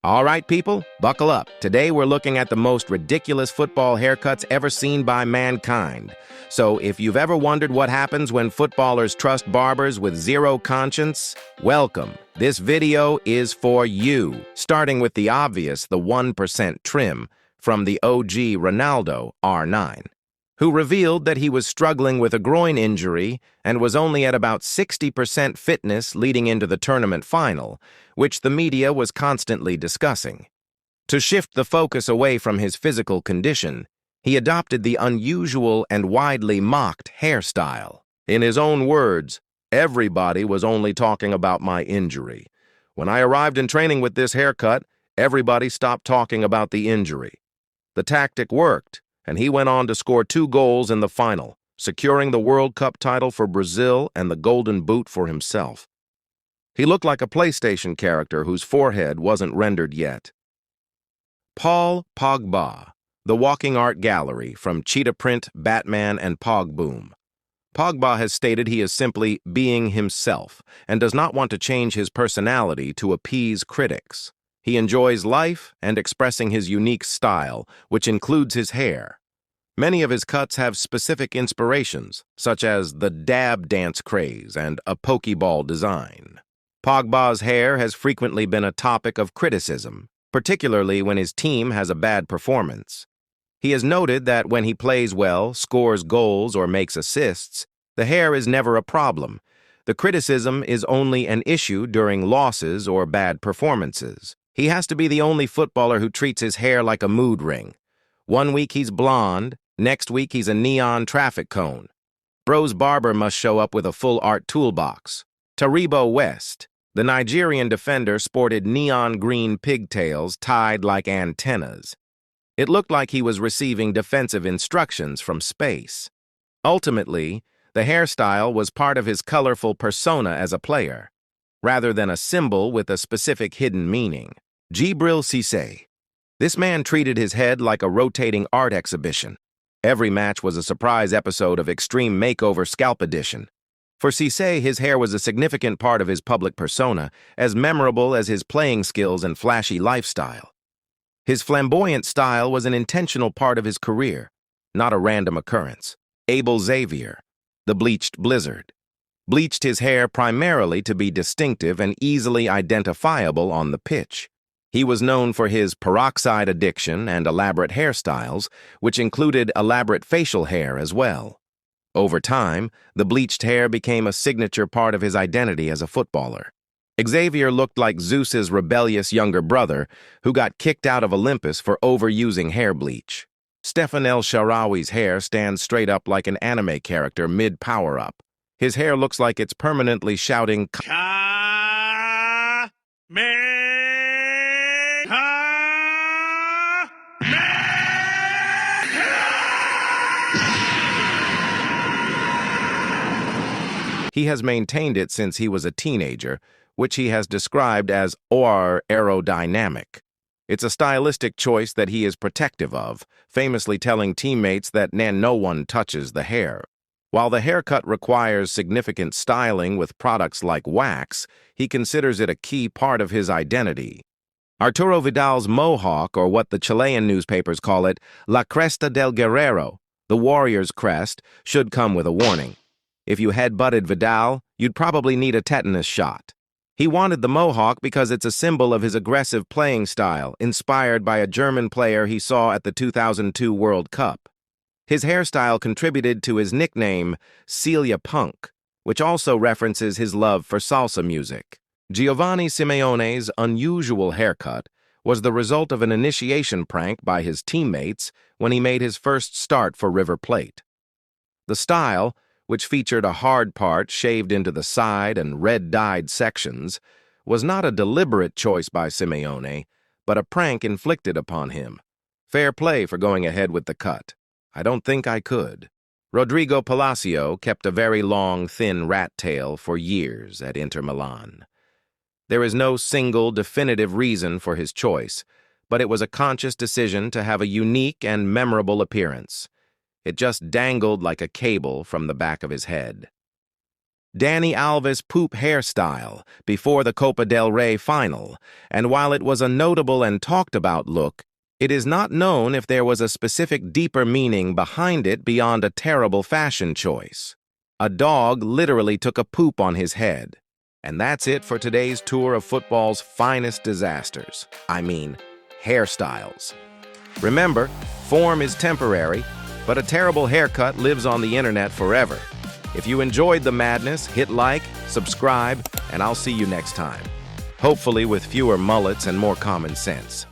All right, people, buckle up. Today we're looking at the most ridiculous football haircuts ever seen by mankind. So if you've ever wondered what happens when footballers trust barbers with zero conscience, welcome. This video is for you. Starting with the obvious, the 1% trim from the OG Ronaldo R9, who revealed that he was struggling with a groin injury and was only at about 60% fitness leading into the tournament final, which the media was constantly discussing. To shift the focus away from his physical condition, he adopted the unusual and widely mocked hairstyle. In his own words, "Everybody was only talking about my injury. When I arrived in training with this haircut, everybody stopped talking about the injury." The tactic worked, and he went on to score 2 goals in the final, securing the World Cup title for Brazil and the Golden Boot for himself. He looked like a PlayStation character whose forehead wasn't rendered yet. Paul Pogba, the walking art gallery from Cheetah Print, Batman, and Pogboom. Pogba has stated he is simply being himself and does not want to change his personality to appease critics. He enjoys life and expressing his unique style, which includes his hair. Many of his cuts have specific inspirations, such as the dab dance craze and a pokeball design. Pogba's hair has frequently been a topic of criticism, particularly when his team has a bad performance. He has noted that when he plays well, scores goals, or makes assists, the hair is never a problem. The criticism is only an issue during losses or bad performances. He has to be the only footballer who treats his hair like a mood ring. One week he's blonde, next week he's a neon traffic cone. Bro's barber must show up with a full art toolbox. Taribo West, the Nigerian defender, sported neon green pigtails tied like antennas. It looked like he was receiving defensive instructions from space. Ultimately, the hairstyle was part of his colorful persona as a player, rather than a symbol with a specific hidden meaning. Djibril Cissé. This man treated his head like a rotating art exhibition. Every match was a surprise episode of Extreme Makeover Scalp Edition. For Cissé, his hair was a significant part of his public persona, as memorable as his playing skills and flashy lifestyle. His flamboyant style was an intentional part of his career, not a random occurrence. Abel Xavier, the bleached blizzard, bleached his hair primarily to be distinctive and easily identifiable on the pitch. He was known for his peroxide addiction and elaborate hairstyles, which included elaborate facial hair as well. Over time, the bleached hair became a signature part of his identity as a footballer. Xavier looked like Zeus's rebellious younger brother, who got kicked out of Olympus for overusing hair bleach. Stefan El Shaarawy's hair stands straight up like an anime character mid-power-up. His hair looks like it's permanently shouting, Ka-me-ha-me! He has maintained it since he was a teenager, which he has described as aerodynamic. It's a stylistic choice that he is protective of, famously telling teammates that no one touches the hair. While the haircut requires significant styling with products like wax, he considers it a key part of his identity. Arturo Vidal's mohawk, or what the Chilean newspapers call it, La Cresta del Guerrero, the warrior's crest, should come with a warning. If you head-butted Vidal, you'd probably need a tetanus shot. He wanted the mohawk because it's a symbol of his aggressive playing style, inspired by a German player he saw at the 2002 World Cup. His hairstyle contributed to his nickname, Celia Punk, which also references his love for salsa music. Giovanni Simeone's unusual haircut was the result of an initiation prank by his teammates when he made his first start for River Plate. The style, which featured a hard part shaved into the side and red-dyed sections, was not a deliberate choice by Simeone, but a prank inflicted upon him. Fair play for going ahead with the cut. I don't think I could. Rodrigo Palacio kept a very long, thin rat tail for years at Inter Milan. There is no single, definitive reason for his choice, but it was a conscious decision to have a unique and memorable appearance. It just dangled like a cable from the back of his head. Dani Alves' poop hairstyle before the Copa del Rey final, and while it was a notable and talked-about look, it is not known if there was a specific deeper meaning behind it beyond a terrible fashion choice. A dog literally took a poop on his head. And that's it for today's tour of football's finest disasters. I mean, hairstyles. Remember, form is temporary, but a terrible haircut lives on the internet forever. If you enjoyed the madness, hit like, subscribe, and I'll see you next time. Hopefully with fewer mullets and more common sense.